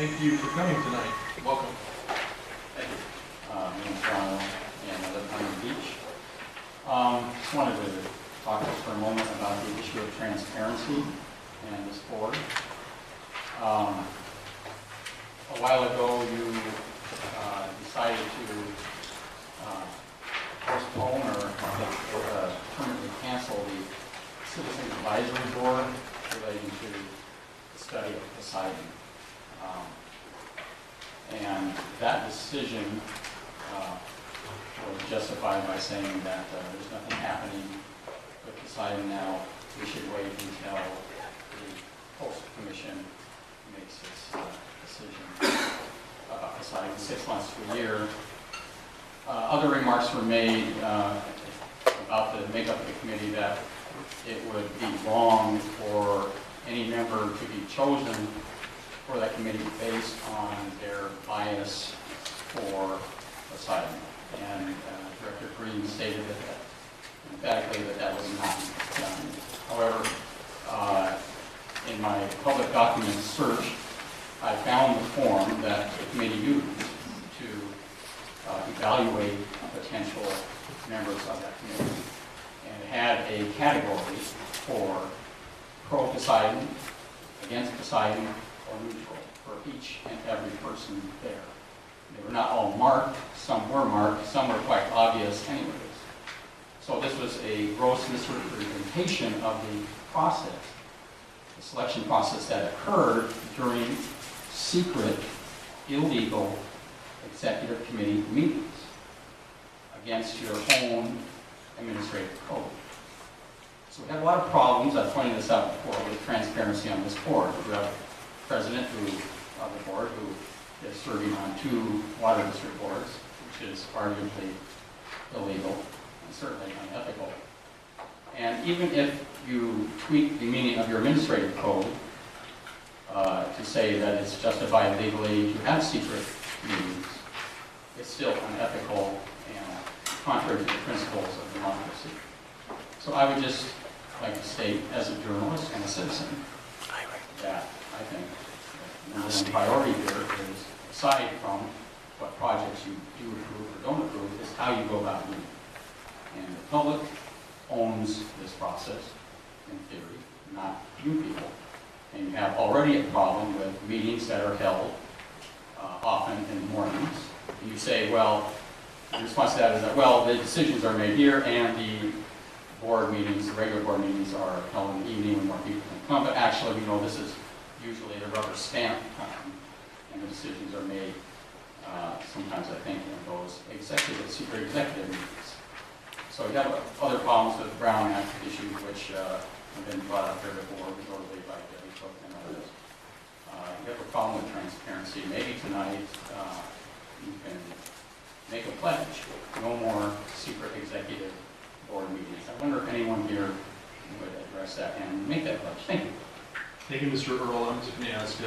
Thank you for coming tonight. Welcome. Thank you. My name is Ronald, and I live in Huntington Beach. Just wanted to talk just for a moment about the issue of transparency and this board. A while ago, you decided to postpone or permanently cancel the Citizens Advisory Board relating to the study of Poseidon. And that decision was justified by saying that there's nothing happening with Poseidon now. We should wait until the Post Commission makes its decision about Poseidon 6 months to a year. Other remarks were made about the makeup of the committee, that it would be wrong for any member to be chosen for that committee based on their bias for Poseidon. And Director Green stated emphatically that was not done. However, in my public documents search, I found the form that the committee used to evaluate potential members of that committee, and it had a category for pro-Poseidon, against Poseidon, or neutral for each and every person there. They were not all marked, some were marked, some were quite obvious anyways. So this was a gross misrepresentation of the process, the selection process that occurred during secret, illegal executive committee meetings against your own administrative code. So we have a lot of problems. I've pointed this out before with transparency on this board. We have a president of the board who is serving on 2 water district boards, which is arguably illegal and certainly unethical. And even if you tweak the meaning of your administrative code to say that it's justified legally to have secret meetings, it's still unethical and contrary to the principles of democracy. So I would just like to state, as a journalist and a citizen, that I think the number one priority here is, aside from what projects you do approve or don't approve, is how you go about doing it. And the public owns this process, in theory, not you people. And you have already a problem with meetings that are held often in the mornings. And you say, well, the response to that is that, well, the decisions are made here and the board meetings, the regular board meetings are held in the evening when more people can come, but actually we know this is usually the rubber stamp time, and the decisions are made sometimes, I think, in those secret executive meetings. So we have other problems with Brown Act issues, which have been brought up here before, notably by Debbie Cook and others. You have a problem with transparency. Maybe tonight you can make a pledge: no more secret executive board meetings. I wonder if anyone here would address that and make that pledge. Thank you. Thank you, Mr. Earl. I'm just going to ask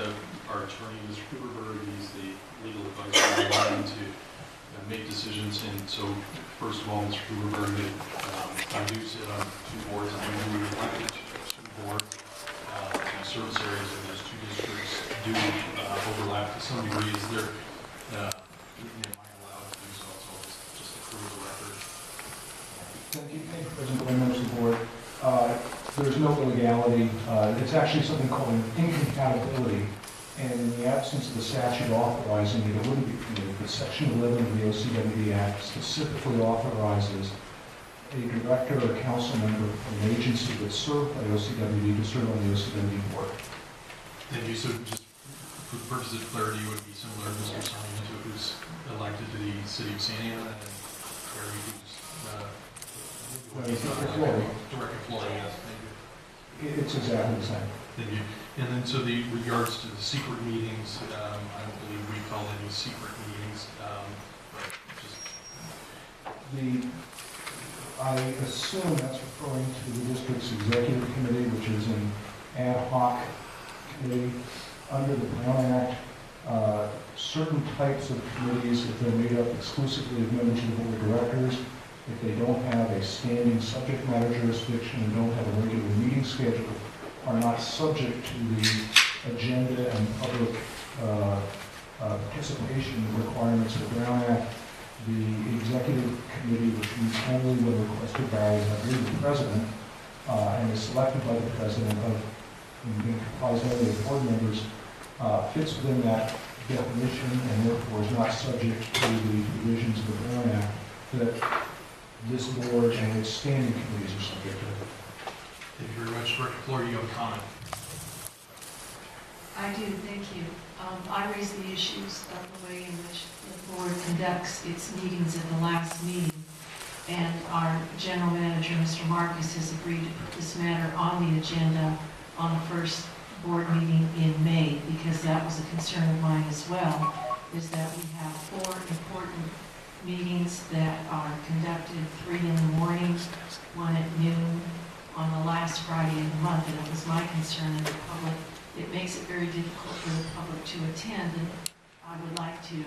our attorney, Mr. Cooperberg. He's the legal advisor allowed to make decisions. And so, first of all, Mr. Cooperberg, I do sit on 2 boards. I'm newly elected to the board. The service areas of those 2 districts do overlap to some degree. Is there, am I allowed to do so? So just approve the record. Thank you, President, members of the board. There's no illegality. It's actually something called an incompatibility, and in the absence of the statute authorizing it, it wouldn't be permitted. But Section 11 of the OCWD Act specifically authorizes a director or council member from an agency that's served by OCWD to serve on the OCWD board. Thank you. So just for the purpose of clarity, it would be similar to Mr. Sarmiento, who's elected to the city of Santa Ana, and Terry, who's Director Floyd, yes. Thank you. It's exactly the same. Thank you. And then, so the regards to the secret meetings, I don't believe we called any secret meetings, but just... I assume that's referring to the district's executive committee, which is an ad hoc committee under the Brown Act. Certain types of committees, if they're made up exclusively of members of the board of directors, if they don't have a standing subject matter jurisdiction and don't have a regular meeting schedule, are not subject to the agenda and public participation requirements of the Brown Act, the executive committee, which meets only when requested by, I believe, the president, and is selected by the president and complies only of board members, fits within that definition and therefore is not subject to the provisions of the Brown Act that this board and its standing committees are subject to. Thank you very much. Director Flory, you have a comment? I do, thank you. I raised the issues of the way in which the board conducts its meetings at the last meeting, and our general manager, Mr. Marcus, has agreed to put this matter on the agenda on the first board meeting in May, because that was a concern of mine as well, is that we have 4 important meetings that are conducted, 3 in the morning, 1 at noon, on the last Friday of the month, and it was my concern that the public, it makes it very difficult for the public to attend, and I would like to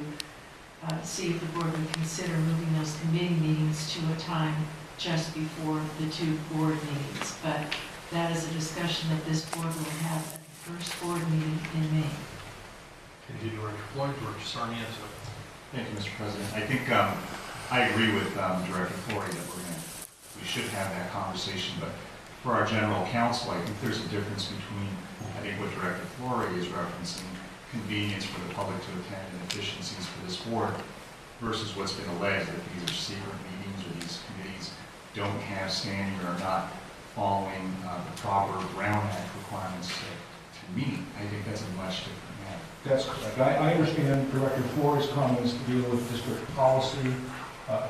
see if the board would consider moving those committee meetings to a time just before the 2 board meetings. But that is a discussion that this board will have at the first board meeting in May. Thank you, Director Floyd. Director Sarmiento. Thank you, Mr. President. I think I agree with Director Flory that we should have that conversation, but for our general counsel, I think there's a difference between, I think what Director Flory is referencing, convenience for the public to attend and efficiencies for this board, versus what's been alleged that these are secret meetings or these committees don't have standing or are not following the proper Brown Act requirements to meet. I think that's a much different matter. That's correct. I understand Director Flory's comments to deal with district policy,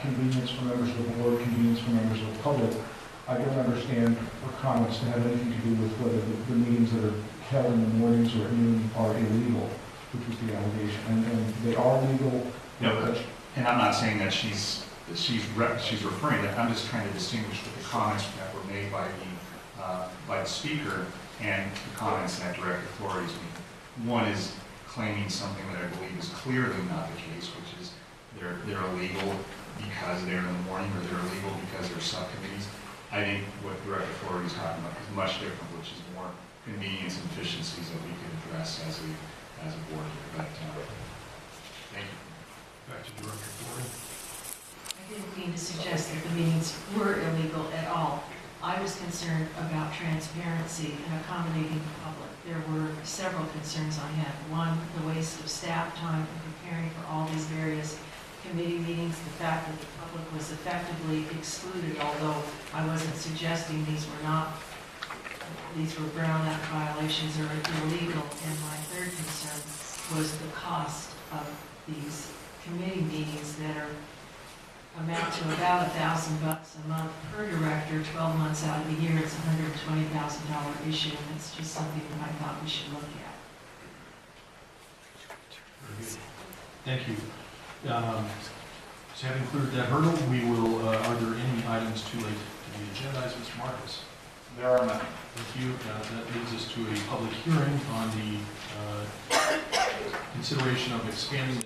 convenience for members of the board, convenience for members of the public. I don't understand her comments to have anything to do with whether the meetings that are held in the mornings or at noon are illegal, which was the allegation. And they are legal. No, and I'm not saying that she's referring to that. I'm just trying to distinguish with the comments that were made by the speaker and the comments that Director Flory is making. One is claiming something that I believe is clearly not the case, which is they're illegal because they're in the morning, or they're illegal because they're subcommittees. I think what Director Flory is talking about is much different, which is more convenience and efficiencies that we can address as a board here. But thank you. Back to Director Flory. I didn't mean to suggest that the meetings were illegal at all. I was concerned about transparency and accommodating the public. There were several concerns I had. One, the waste of staff time in preparing for all these various committee meetings, the fact that the public was effectively excluded, although I wasn't suggesting these were Brown Act violations or illegal. And my third concern was the cost of these committee meetings that amount to about $1,000 a month per director. 12 months out of the year, it's a $120,000 issue, and it's just something that I thought we should look at. Very good. Thank you. So having cleared that hurdle, we will, are there any items too late to be agendized, Mr. Marcus? There are none. Thank you. That leads us to a public hearing on the consideration of expanding